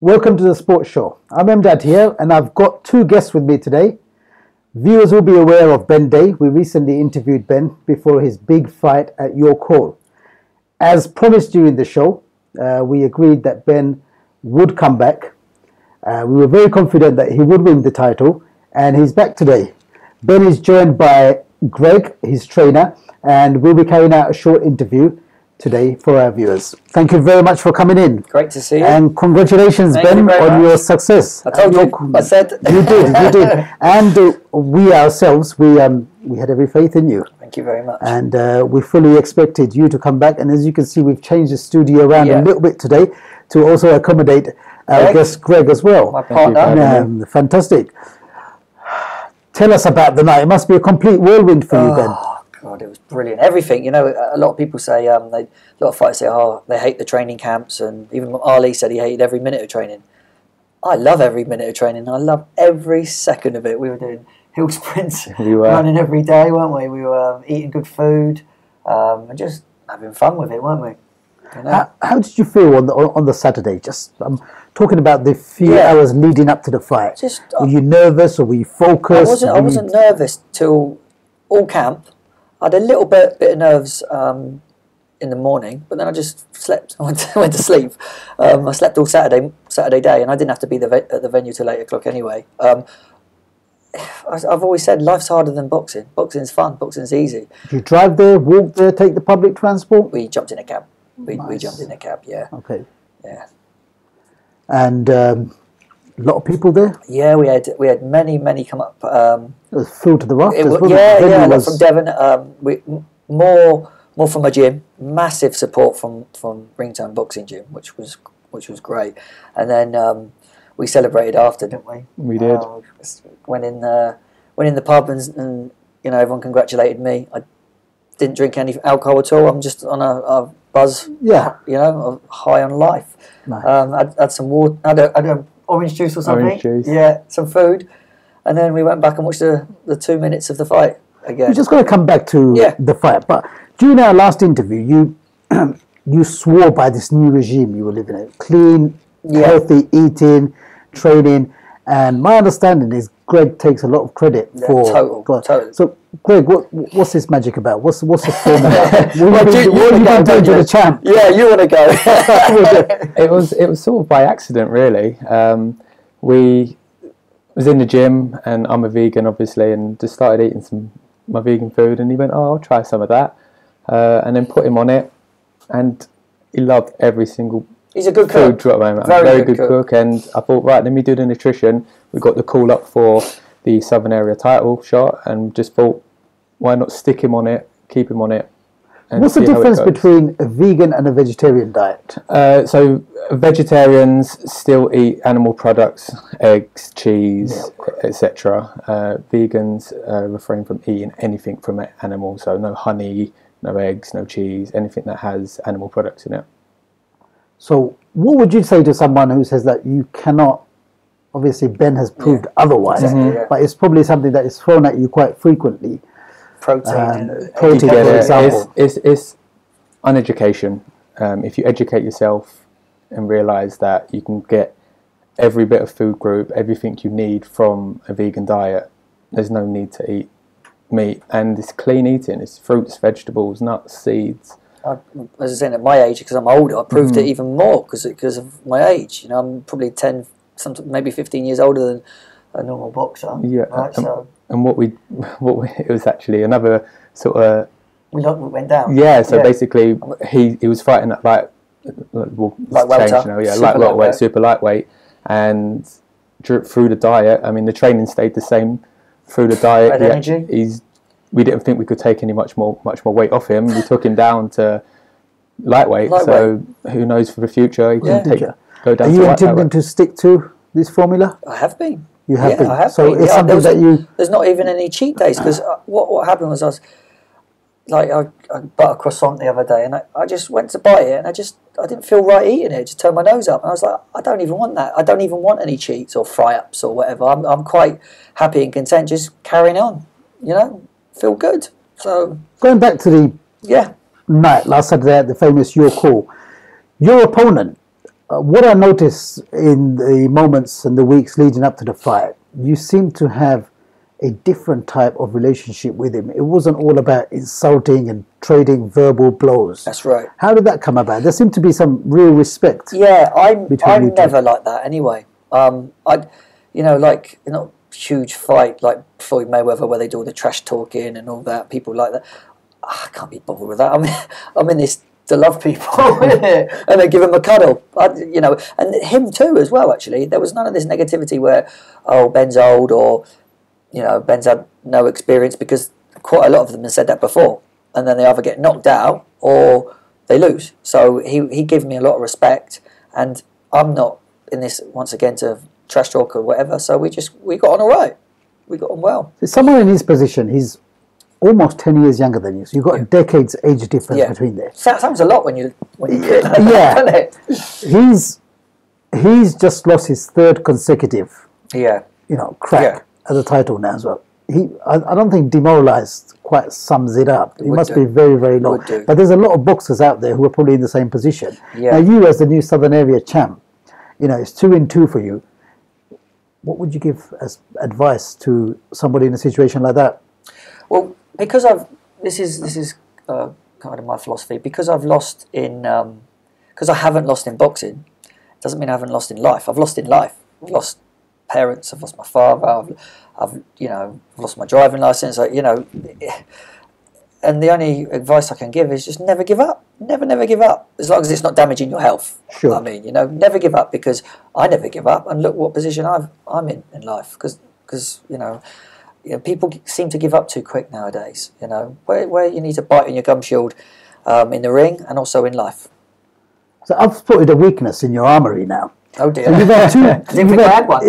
Welcome to the Sports Show. I'm Emdad here, and I've got two guests with me today. Viewers will be aware of Ben Day. We recently interviewed Ben before his big fight at York Hall. As promised during the show, we agreed that Ben would come back. We were very confident that he would win the title, and he's back today. Ben is joined by Greg, his trainer, and we'll be carrying out a short interview today for our viewers. Thank you very much for coming in. Great to see you. And congratulations, Ben, on your success. I told you. I said. You did. And we ourselves, we had every faith in you. Thank you very much. And we fully expected you to come back. And as you can see, we've changed the studio around a little bit today to also accommodate our guest Greg as well. My partner. Fantastic. Tell us about the night. It must be a complete whirlwind for you, Ben. God, it was brilliant. Everything, you know, a lot of people say, a lot of fighters say, they hate the training camps, and even Ali said he hated every minute of training. I love every minute of training. I love every second of it. We were doing hill sprints, running every day, weren't we? We were eating good food, and just having fun with it, weren't we? You know? How did you feel on the Saturday? Just talking about the few hours leading up to the fight. Were you nervous or were you focused? I wasn't nervous till all camp. I had a little bit of nerves in the morning, but then I just slept. I went to sleep. I slept all Saturday day, and I didn't have to be at the venue till 8 o'clock anyway. I've always said life's harder than boxing. Boxing's fun. Boxing's easy. Did you drive there, walk there, take the public transport? We jumped in a cab. We jumped in a cab. Yeah. Okay. Yeah. And a lot of people there. Yeah, we had many come up. It was filled to the rafters. Yeah, from Devon. More from a gym. Massive support from Ringtown Boxing Gym, which was great. And then we celebrated after, didn't we? We did. Went in the pub and you know, everyone congratulated me. I didn't drink any alcohol at all. I'm just on a buzz. Yeah. You know, high on life. Nice. I had some water. I had orange juice or something. Orange juice. Yeah, some food. And then we went back and watched the 2 minutes of the fight again. We're just going to come back to the fight. But during our last interview, you swore by this new regime you were living in. Clean, healthy eating, training. And my understanding is Greg takes a lot of credit for... Totally. So, Greg, what's this magic about? What's the formula? what have you been doing to the champ? Yeah, you want to go. It was sort of by accident, really. We was in the gym, and I'm a vegan, obviously, and just started eating my vegan food, and he went, I'll try some of that. And then put him on it, and he loved every single He's a good cook. Very good cook. And I thought, right, let me do the nutrition. We got the call up for the Southern Area title shot, and just thought, why not stick him on it, keep him on it. What's the difference between a vegan and a vegetarian diet? So vegetarians still eat animal products, eggs, cheese, etc. Vegans refrain from eating anything from an animal, so no honey, no eggs, no cheese, anything that has animal products in it. So what would you say to someone who says that you cannot, obviously Ben has proved otherwise, but it's probably something that is thrown at you quite frequently. Protein, for example. It's uneducation. If you educate yourself and realise that you can get every bit of food group, everything you need from a vegan diet, there's no need to eat meat. And it's clean eating. It's fruits, vegetables, nuts, seeds. As I was saying, at my age, because I'm older, I proved it even more because of my age. You know, I'm probably 10, maybe 15 years older than a normal boxer. Yeah, right? And it was actually another sort of... We went down. Yeah, so basically he was fighting at like welterweight, super lightweight, and through the diet, I mean, the training stayed the same through the diet. Energy. We didn't think we could take any much more weight off him. We took him down to lightweight. So who knows for the future? He can go down. Are you intending to stick to this formula? I have been. You have been. I have so been. It's something that you. There's not even any cheat days because what happened was I bought a croissant the other day and I just went to buy it and I didn't feel right eating it. Just turned my nose up and I was like, I don't even want that. I don't even want any cheats or fry ups or whatever. I'm quite happy and content just carrying on. You know, feel good. So going back to the night last Saturday at the famous York Hall, your opponent what I noticed in the moments and the weeks leading up to the fight, you seem to have a different type of relationship with him. It wasn't all about insulting and trading verbal blows. That's right. How did that come about? There seemed to be some real respect. Yeah, I'm never like that anyway. Like not huge fight like Floyd Mayweather where they do all the trash talking and all that. People like that. I can't be bothered with that. I'm in this to love people, and they give him a cuddle. And him too as well. Actually, there was none of this negativity where, oh, Ben's old or, Ben's had no experience, because quite a lot of them have said that before, and then they either get knocked out or they lose. So he gave me a lot of respect, and I'm not in this once again to trash talk or whatever. So we got on all right. We got on well. Someone in his position, he's almost 10 years younger than you, so you've got a decade's age difference between there. Sounds a lot when you yeah. He's just lost his third consecutive crack at the title now as well. I don't think demoralised quite sums it up. It must be very, very low. But there's a lot of boxers out there who are probably in the same position. Now you, as the new Southern Area champ, it's 2-2 for you. What would you give as advice to somebody in a situation like that? Well, because this is kind of my philosophy. Because I've lost in, because I haven't lost in boxing, doesn't mean I haven't lost in life. I've lost in life. I've lost parents. I've lost my father. I've lost my driving license. And the only advice I can give is just never give up. Never give up. As long as it's not damaging your health. Sure. I mean, never give up, because I never give up. And look what position I'm in life. Because people seem to give up too quick nowadays. Where you need to bite on your gum shield in the ring and also in life. So I've spotted a weakness in your armoury now. Oh dear! So you've had two. I didn't think I had one.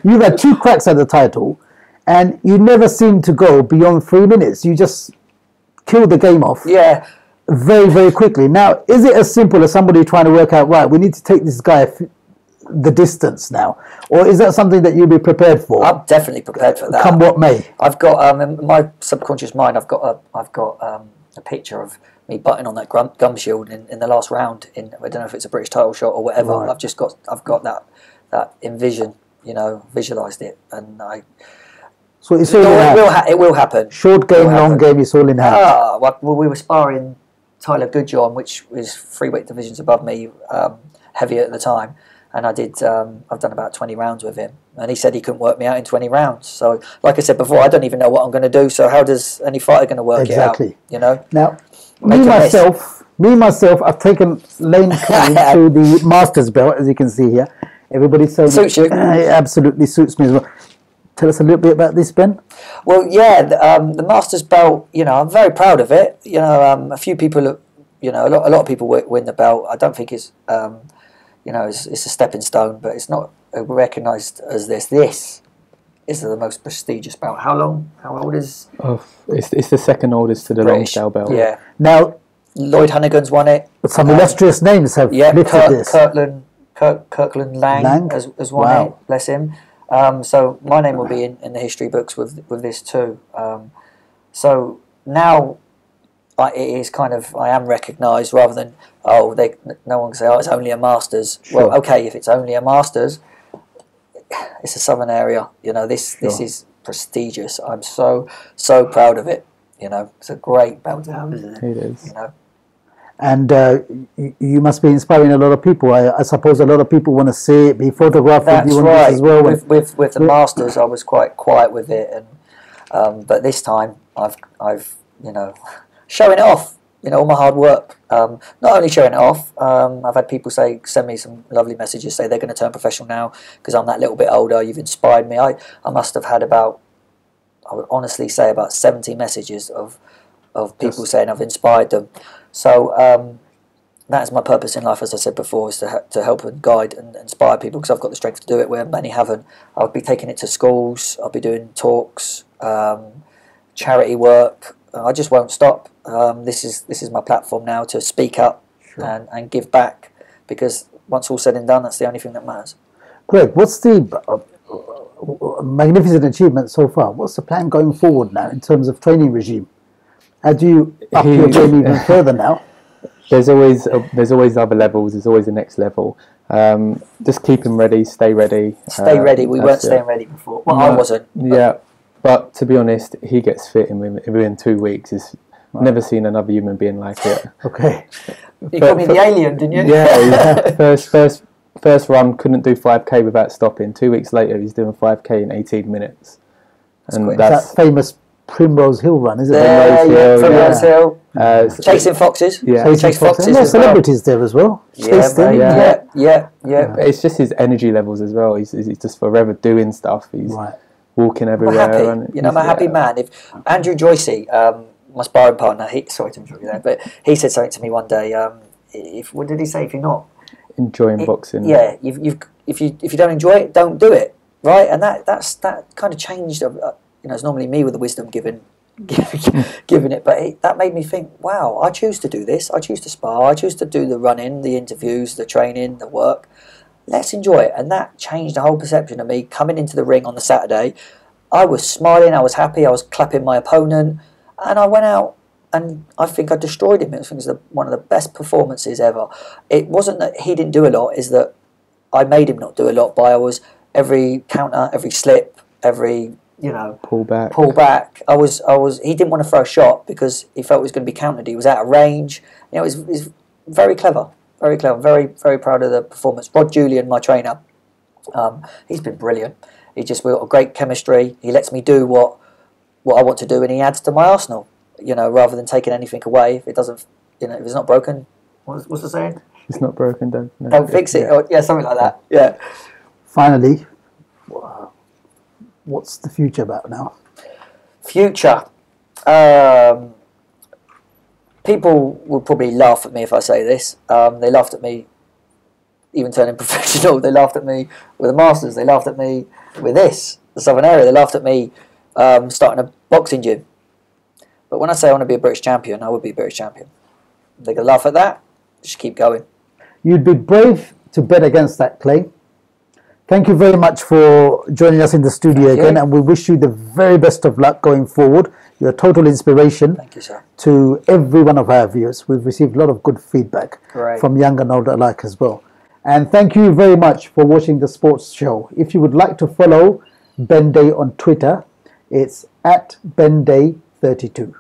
You've had 2 cracks at the title, and you never seem to go beyond 3 minutes. You just kill the game off. Yeah. Very, very quickly. Now, is it as simple as somebody trying to work out, right, we need to take this guy the distance now, or is that something that you'll be prepared for? I'm definitely prepared for that. Come what may. I've got in my subconscious mind. I've got a picture of me butting on that gum shield in the last round. I don't know if it's a British title shot or whatever. Right. I've got that envision. Visualised it, and So it's all in hand. It will happen. Short game, long game, it's all in hand. Well, we were sparring Tyler Goodjohn, which was 3 weight divisions above me, heavier at the time. And I've done about 20 rounds with him, and he said he couldn't work me out in 20 rounds. So, like I said before, I don't even know what I'm going to do. So, how does any fighter going to work it out? Now, me myself, I've taken lane claim to the Masters belt, as you can see here. Everybody's saying suits you. It absolutely suits me as well. Tell us a little bit about this, Ben. Well, the Masters belt. I'm very proud of it. A few people, a lot of people win the belt. I don't think it's. It's a stepping stone, but it's not recognised as this. This is the most prestigious belt. How old is? Oh, it's the second oldest to the Lonsdale belt. Yeah. Now, Lloyd Hannigan's won it. Some illustrious names have lifted this. Kirkland Lang has won it. Bless him. So my name will be in the history books with this too. So now. It is kind of, I am recognised rather than, no one can say, it's only a Masters. Sure. Well, okay, if it's only a Masters, it's a Southern Area. This is prestigious. I'm so proud of it. It's a great belt to have, isn't it? It is. And you must be inspiring a lot of people. I suppose a lot of people want to see it, be photographed with you on this as well. With the Masters, I was quite quiet with it, and but this time I've showing it off, all my hard work. Not only showing it off, I've had people send me some lovely messages, say they're going to turn professional now because I'm that little bit older. You've inspired me. I must have had I would honestly say about 70 messages of people saying I've inspired them. So that is my purpose in life, as I said before, is to help and guide and inspire people, because I've got the strength to do it where many haven't. I'll be taking it to schools. I'll be doing talks, charity work. I just won't stop. This is my platform now to speak up and give back, because once all said and done, that's the only thing that matters. Greg, what's the magnificent achievement so far? What's the plan going forward now in terms of training regime? How do you up your game even further now? there's always other levels. There's always the next level. Just keep him ready. Stay ready. Stay ready. We weren't staying ready before. Well, I wasn't. Yeah, but to be honest, he gets fit within 2 weeks. He's never seen another human being like it. Okay. You called me the alien, didn't you? Yeah. First run, couldn't do 5k without stopping. 2 weeks later, he's doing 5k in 18 minutes. And that's that famous Primrose Hill run, isn't it? Primrose Hill. Chasing foxes. Yeah. Chasing foxes. And there's celebrities there as well. Yeah. It's just his energy levels as well. He's just forever doing stuff. He's walking everywhere. I'm a happy man. If Andrew Joycey, my sparring partner, sorry to interrupt you there, but he said something to me one day. What did he say? If you're not enjoying boxing, if you don't enjoy it, don't do it, right? And that kind of changed. It's normally me with the wisdom giving it, but that made me think, wow, I choose to do this. I choose to spar. I choose to do the running, the interviews, the training, the work. Let's enjoy it. And that changed the whole perception of me coming into the ring on the Saturday. I was smiling. I was happy. I was clapping my opponent. And I went out and I think I destroyed him. I think it was one of the best performances ever. It wasn't that he didn't do a lot, is that I made him not do a lot by every counter, every slip, every pull back. He didn't want to throw a shot because he felt it was going to be countered. He was out of range. It was very clever, very clever. Very, very proud of the performance. Rod Julian, my trainer, he's been brilliant. We've got a great chemistry. He lets me do what I want to do, and he adds to my arsenal. Rather than taking anything away. If it doesn't, if it's not broken, what's the saying? If it's not broken, don't fix it. Or, something like that. Yeah. Finally, what's the future about now? Future. People will probably laugh at me if I say this. They laughed at me even turning professional. They laughed at me with the Masters. They laughed at me with the Southern Area. They laughed at me starting a boxing gym. But when I say I want to be a British champion, I would be a British champion. They can laugh at that. Just keep going. You'd be brave to bet against that, Clay. Thank you very much for joining us in the studio again, and we wish you the very best of luck going forward. You're a total inspiration. Thank you, sir. To every one of our viewers. We've received a lot of good feedback from young and old alike as well. And thank you very much for watching the Sports Show. If you would like to follow Ben Day on Twitter, it's @BenDay32.